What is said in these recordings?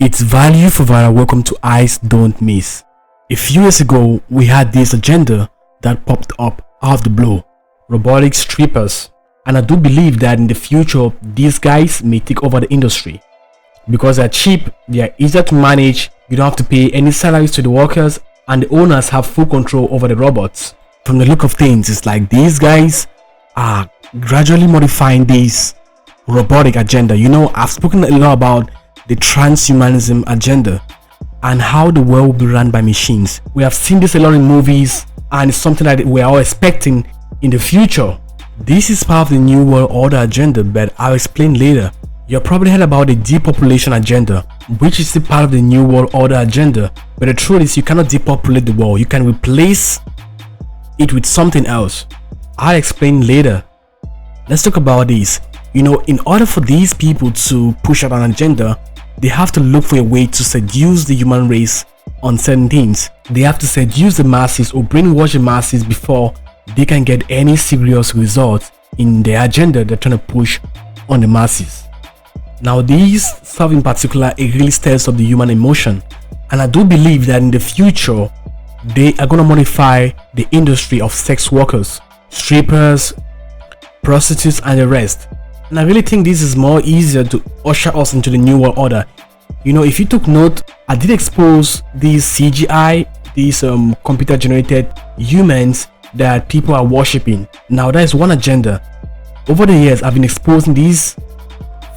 It's value for viral. Welcome to Eyes Don't Miss. A few years ago, we had this agenda that popped up out of the blue: robotics strippers. And I do believe that in the future, these guys may take over the industry because they're cheap, they're easier to manage, you don't have to pay any salaries to the workers, and the owners have full control over the robots. From the look of things, it's like these guys are gradually modifying this robotic agenda. You know, I've spoken a lot about the transhumanism agenda and how the world will be run by machines. We have seen this a lot in movies, and it's something that we're all expecting in the future. This is part of the New World Order agenda, but I'll explain later. You've probably heard about the depopulation agenda, which is the part of the New World Order agenda, but the truth is you cannot depopulate the world. You can replace it with something else. I'll explain later. Let's talk about this. You know, in order for these people to push out an agenda, they have to look for a way to seduce the human race on certain things. They have to seduce the masses or brainwash the masses before they can get any serious results in their agenda they're trying to push on the masses. Now, these stuff in particular, it really stirs up the human emotion, and I do believe that in the future they are going to modify the industry of sex workers, strippers, prostitutes, and the rest. And I really think this is more easier to usher us into the New World Order. You know, if you took note, I did expose these CGI, these computer generated humans that people are worshipping. Now, that is one agenda. Over the years, I've been exposing these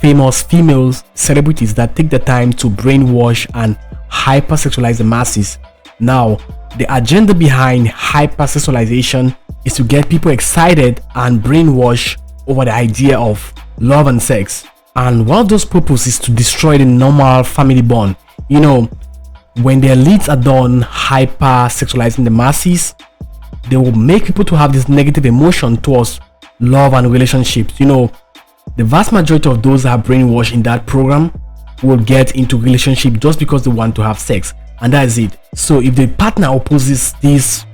famous female celebrities that take the time to brainwash and hypersexualize the masses. Now, the agenda behind hypersexualization is to get people excited and brainwash over the idea of love and sex. And one of those purposes is to destroy the normal family bond. You know, when the elites are done hypersexualizing the masses, they will make people to have this negative emotion towards love and relationships. You know, the vast majority of those that are brainwashed in that program will get into relationship just because they want to have sex, and that is it. So if the partner opposes this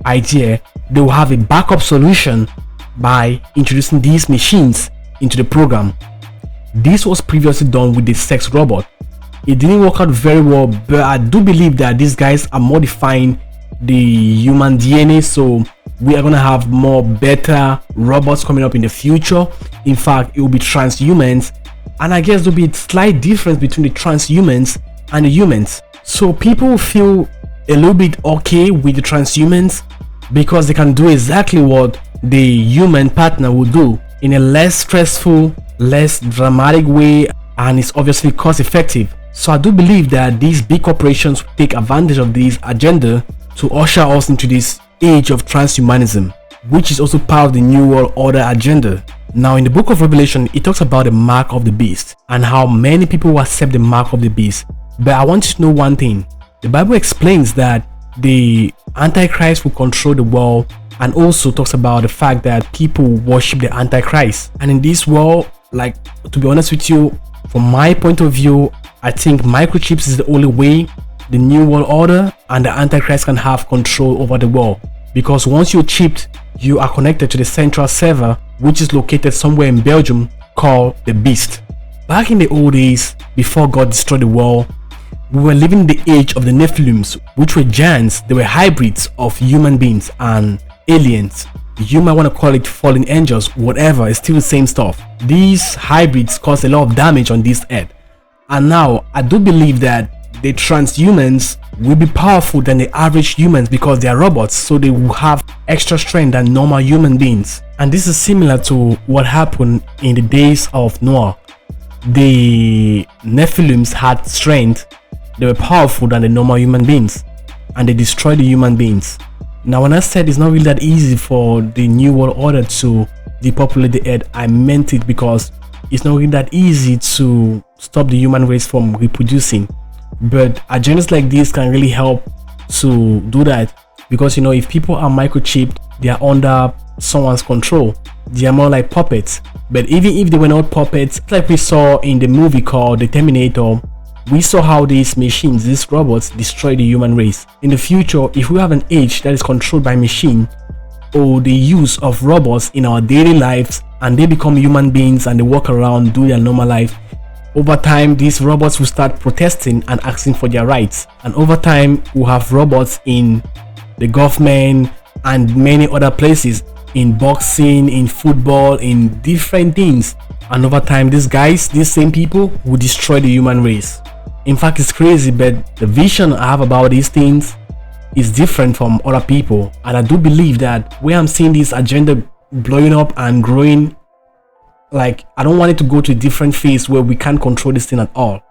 idea, they will have a backup solution by introducing these machines into the program. This was previously done with the sex robot. It didn't work out very well, but I do believe that these guys are modifying the human DNA, so we are gonna have more better robots coming up in the future. In fact, it will be transhumans, and I guess there'll be a slight difference between the transhumans and the humans. So people feel a little bit okay with the transhumans because they can do exactly what the human partner would do in a less stressful, less dramatic way, and it's obviously cost effective. So I do believe that these big corporations will take advantage of this agenda to usher us into this age of transhumanism, which is also part of the New World Order agenda. Now, in the book of Revelation, it talks about the mark of the beast and how many people will accept the mark of the beast. But I want you to know one thing. The Bible explains that the Antichrist will control the world, and also talks about the fact that people worship the Antichrist. And in this world, like, to be honest with you, from my point of view, I think microchips is the only way the New World Order and the Antichrist can have control over the world. Because once you're chipped, you are connected to the central server, which is located somewhere in Belgium, called the Beast. Back in the old days, before God destroyed the world, we were living in the age of the Nephilims, which were giants. They were hybrids of human beings and aliens. You might want to call it fallen angels, whatever, it's still the same stuff. These hybrids cause a lot of damage on this earth. And now, I do believe that the transhumans will be powerful than the average humans because they are robots, so they will have extra strength than normal human beings. And this is similar to what happened in the days of Noah. The Nephilims had strength, they were powerful than the normal human beings, and they destroyed the human beings. Now, when I said it's not really that easy for the New World Order to depopulate the earth, I meant it because it's not really that easy to stop the human race from reproducing. But agendas like this can really help to do that, because, you know, if people are microchipped, they are under someone's control. They are more like puppets. But even if they were not puppets, like we saw in the movie called The Terminator, we saw how these machines, these robots, destroy the human race. In the future, if we have an age that is controlled by machine, or the use of robots in our daily lives, and they become human beings and they walk around, do their normal life, Over time, these robots will start protesting and asking for their rights. And over time, we'll have robots in the government and many other places, in boxing, in football, in different things. And over time, these same people will destroy the human race. In fact, it's crazy, but the vision I have about these things is different from other people. And I do believe that where I'm seeing this agenda blowing up and growing, like, I don't want it to go to a different phase where we can't control this thing at all.